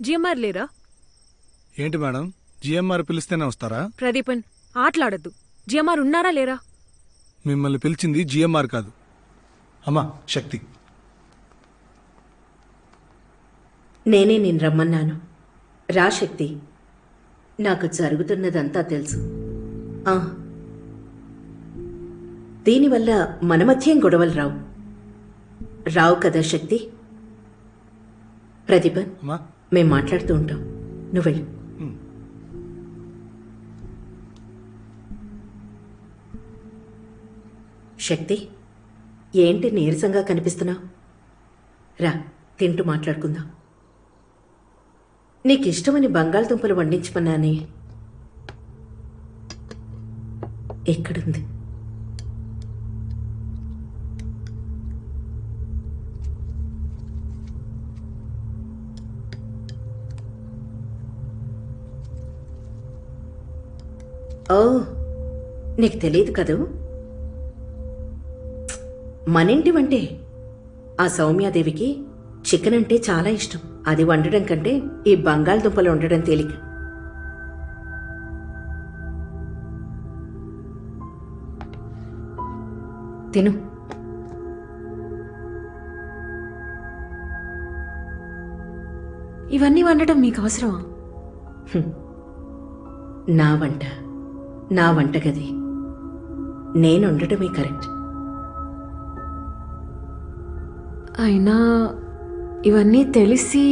GMR లేరా? ఏంటి madam, GMR పిలిస్తేనే వస్తారా? ప్రదీపన్, ఆటలాడద్దు. జిఎంఆర్ ఉన్నారా లేరా? మిమ్మల్ని పిలిచింది జిఎంఆర్ కాదు, అమ్మా శక్తి. నేనే నేను రమ్మన్నాను. రా శక్తి, నాకు జరుగుతున్నదంతా తెలుసు. దీనివల్ల మన మధ్యేం గొడవలు రావు కదా శక్తి? ప్రదీపన్, అమ్మా మేం మాట్లాడుతూ ఉంటాం, నువ్వు వెళ్ళు. శక్తి, ఏంటి నీరసంగా కనిపిస్తున్నావు? రా, తింటూ మాట్లాడుకుందాం. నీకిష్టమని బంగాళదుంపలు వండించమన్నానే, ఎక్కడుంది? ఓ, నీకు తెలియదు కదూ? మనింటి వంటే ఆ సౌమ్యాదేవికి చికెన్ అంటే చాలా ఇష్టం. అది వండడం కంటే ఈ బంగాళదుంపలు వండడం తేలిక. తిను. ఇవన్నీ వండటం మీకు అవసరమా? నా వంటగది నేను వండటమే కరెక్ట్. అయినా ఇవన్నీ తెలిసి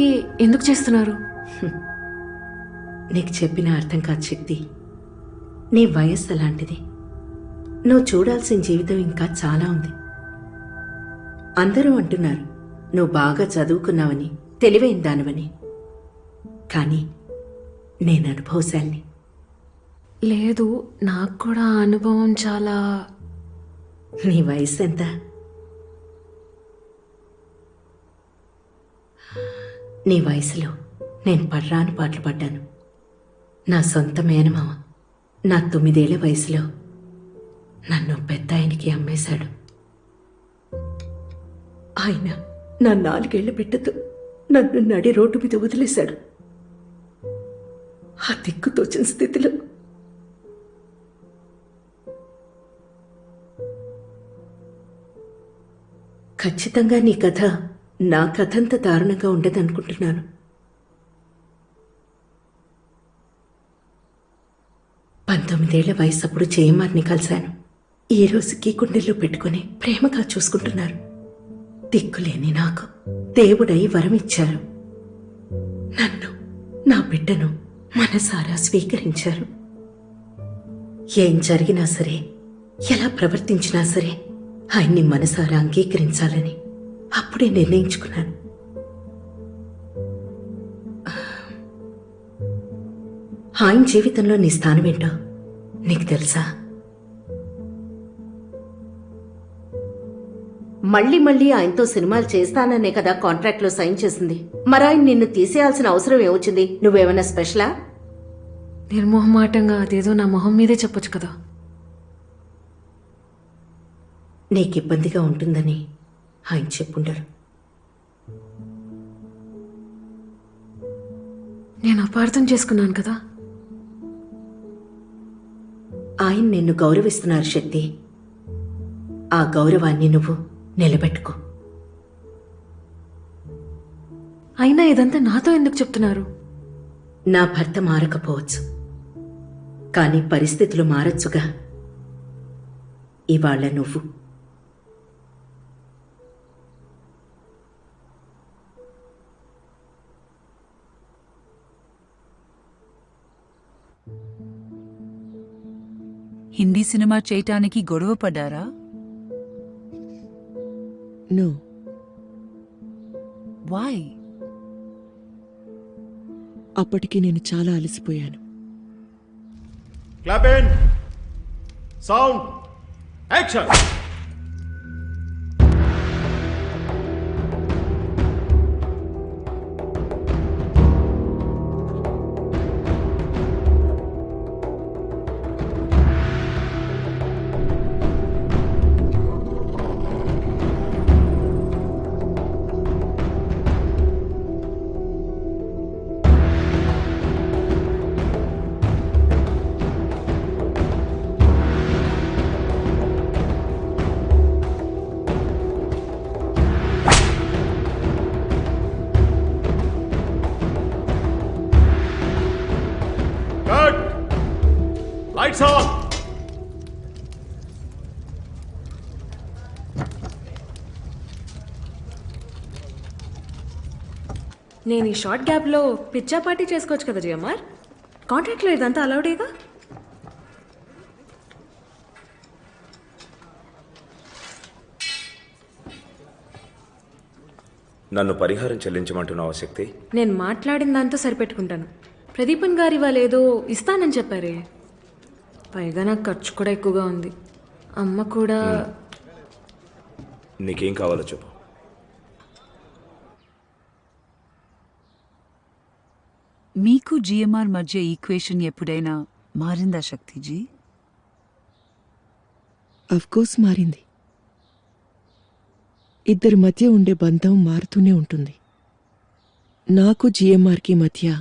ఎందుకు చేస్తున్నారు? నీకు చెప్పిన అర్థం కాదు శక్తి. నీ వయస్సు అలాంటిది. నువ్వు చూడాల్సిన జీవితం ఇంకా చాలా ఉంది. అందరూ అంటున్నారు నువ్వు బాగా చదువుకున్నావని, తెలివైన దానివని. కానీ నేను అనుభవశాలిని. లేదు, నాకు కూడా అనుభవం చాలా. నీ వయస్సు ఎంత? నీ వయసులో నేను పడ్రాని పాటలు పడ్డాను. నా సొంత మేనమామ నా 9 ఏళ్ల వయసులో నన్ను పెద్ద ఆయనకి అమ్మేశాడు. ఆయన నా 4 ఏళ్ల బిడ్డతో నన్ను నడి రోడ్డు మీద వదిలేశాడు. ఆ దిక్కుతోచిన స్థితిలో ఖచ్చితంగా నీ కథ నా కథంత దారుణంగా ఉండదనుకుంటున్నాను. 19 ఏళ్ల వయసప్పుడు జయమార్ని కలిశాను. ఈ రోజుకి గుండెల్లో పెట్టుకుని ప్రేమగా చూసుకుంటున్నారు. దిక్కులేని నాకు దేవుడై వరమిచ్చారు. నన్ను, నా బిడ్డను మనసారా స్వీకరించారు. ఏం జరిగినా సరే, ఎలా ప్రవర్తించినా సరే ఆయన్ని మనసారా అంగీకరించాలని అప్పుడే నిర్ణయించుకున్నాను. ఆయన జీవితంలో నీ స్థానం ఏంటో నీకు తెలుసా? మళ్ళీ ఆయనతో సినిమాలు చేస్తాననే కదా కాంట్రాక్ట్లో సైన్ చేసింది. మరాయన నిన్ను తీసేయాల్సిన అవసరం ఏమొచ్చింది? నువ్వేమైనా స్పెషలా? నిర్మోహమాటంగా అదేదో నా మొహం మీదే చెప్పొచ్చు కదా. నీకు ఇబ్బందిగా ఉంటుందని ఆయన చెప్పుండరు. నేను అపార్థం చేసుకున్నాను కదా. ఆయన నిన్ను గౌరవిస్తున్నారు శక్తి. ఆ గౌరవాన్ని నువ్వు నిలబెట్టుకో. అయినా ఇదంతా నాతో ఎందుకు చెప్తున్నారు? నా భర్త మారకపోవచ్చు, కానీ పరిస్థితులు మారచ్చుగా. ఇవాళ నువ్వు హిందీ సినిమా చేయటానికి గొడవ పడ్డారా? నో. వై? అప్పటికి నేను చాలా అలసిపోయాను. Clap in, sound, action. Lights on. నేను ఈ షార్ట్ గ్యాప్లో పిచ్చా పార్టీ చేసుకోవచ్చు కదా జిఎంఆర్. కాంట్రాక్ట్లో ఇదంతా అలౌడేగా. నన్ను పరిహారం చెల్లించమంటున్నావా శక్తి? నేను మాట్లాడిన దాంతో సరిపెట్టుకుంటాను. ప్రదీపన్ గారు ఇవాళ ఏదో ఇస్తానని చెప్పారే. పైగా నాకు ఖర్చు కూడా ఎక్కువగా ఉంది. అమ్మ కూడా. నీకేం కావాలో చెప్పు. మీకు జిఎంఆర్ మధ్య ఈక్వేషన్ ఎప్పుడైనా మారిందా శక్తిజీ? అఫ్కోర్స్ మారింది. ఇద్దరి మధ్య ఉండే బంధం మారుతూనే ఉంటుంది. నాకు జిఎంఆర్కి మధ్య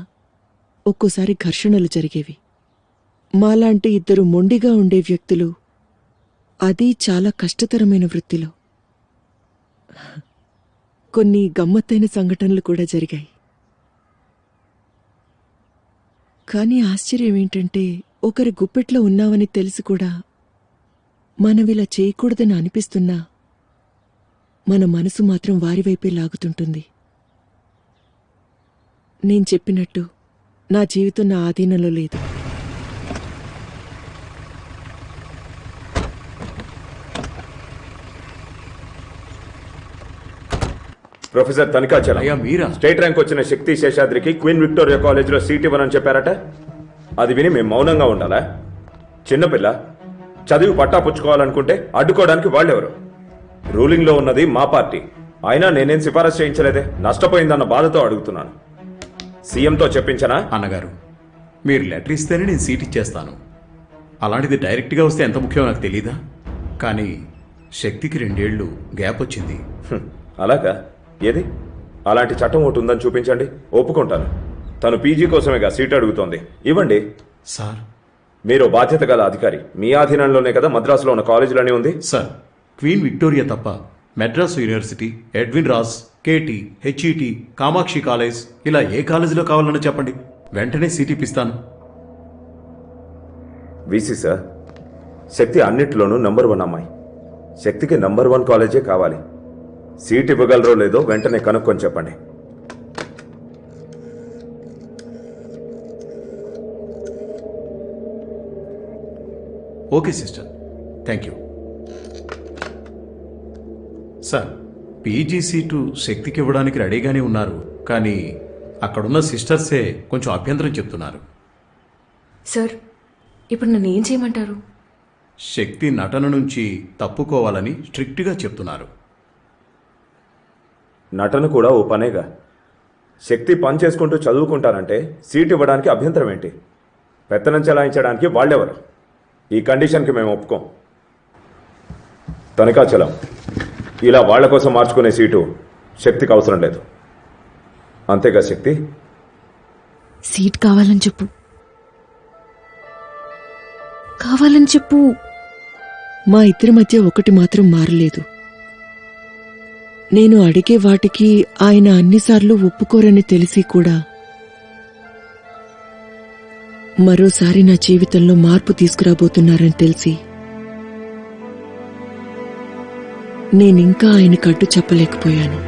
ఒక్కోసారి ఘర్షణలు జరిగేవి. మాలాంటి ఇద్దరు మొండిగా ఉండే వ్యక్తులు, అది చాలా కష్టతరమైన వృత్తిలో, కొన్ని గమ్మత్తైన సంఘటనలు కూడా జరిగాయి. కానీ ఆశ్చర్యం ఏంటంటే, ఒకరి గుప్పెట్లో ఉన్నామని తెలిసి కూడా మనమిలా చేయకూడదని అనిపిస్తున్నా మన మనసు మాత్రం వారివైపే లాగుతుంటుంది. నేను చెప్పినట్టు నా జీవితం నా ఆధీనంలో లేదు. ప్రొఫెసర్ తనికాచలం, అయ్యా మీరా? స్టేట్ ర్యాంక్ వచ్చిన శక్తి శేషాద్రికి క్వీన్ విక్టోరియా కాలేజీలో సీట్ ఇవ్వనని చెప్పారట. అది విని మేము మౌనంగా ఉండాలా? చిన్నపిల్ల చదివి పట్టా పుచ్చుకోవాలనుకుంటే అడ్డుకోవడానికి వాళ్ళెవరు? రూలింగ్లో ఉన్నది మా పార్టీ. అయినా నేనేం సిఫారసు చేయించలేదే. నష్టపోయిందన్న బాధతో అడుగుతున్నాను. సీఎంతో చెప్పించనా? అన్నగారు, మీరు లెటర్ ఇస్తేనే నేను సీట్ ఇచ్చేస్తాను. అలాంటిది డైరెక్ట్గా వస్తే ఎంత ముఖ్యమో నాకు తెలీదా? కానీ శక్తికి 2 ఏళ్ళు గ్యాప్ వచ్చింది. అలాగా? ఏది? అలాంటి చట్టం ఒకటి ఉందని చూపించండి, ఒప్పుకుంటాను. తను పీజీ కోసమేగా సీట్ అడుగుతోంది, ఇవ్వండి. సార్, మీరు బాధ్యత గల అధికారి. మీ ఆధీనంలోనే కదా మద్రాసులో ఉన్న కాలేజీలోనే ఉంది. సార్, క్వీన్ విక్టోరియా తప్ప Madras University, Edwin Ross, KT, HET, Kamakshi College, ఇలా ఏ కాలేజీలో కావాలన్నా చెప్పండి, వెంటనే సీట్ ఇప్పిస్తాను. వీసీ సార్, శక్తి అన్నిట్లోనూ నంబర్ 1 అమ్మాయి. శక్తికి నంబర్ 1 కాలేజే కావాలి. సీట్ ఇవ్వగలరో లేదో వెంటనే కనుక్కొని చెప్పండి. Okay sister, thank you. Sir, PG seat శక్తికి ఇవ్వడానికి రెడీగానే ఉన్నారు. కానీ అక్కడున్న సిస్టర్సే కొంచెం అభ్యంతరం చెప్తున్నారు. సార్, ఇప్పుడు నన్ను ఏం చేయమంటారు? శక్తి నటన నుంచి తప్పుకోవాలని స్ట్రిక్ట్గా చెప్తున్నారు. నటన కూడా ఓ పనేగా. శక్తి పని చేసుకుంటూ చదువుకుంటానంటే సీట్ ఇవ్వడానికి అభ్యంతరం ఏంటి? పెత్తనం చెలాయించడానికి వాళ్ళెవరు? ఈ కండిషన్కి మేము ఒప్పుకోం. తనికాచలం, ఇలా వాళ్ల కోసం మార్చుకునే సీటు శక్తికి అవసరం లేదు. అంతేగా శక్తి? సీట్ కావాలని చెప్పు, కావాలని చెప్పు. మా ఇద్దరి మధ్య ఒకటి మాత్రం మారలేదు. నేను అడిగే వాటికి ఆయన అన్నిసార్లు ఒప్పుకోరని తెలిసి కూడా మరోసారి నా జీవితంలో మార్పు తీసుకురాబోతున్నారని తెలిసి నేనింకా ఆయనకు అడ్డు చెప్పలేకపోయాను.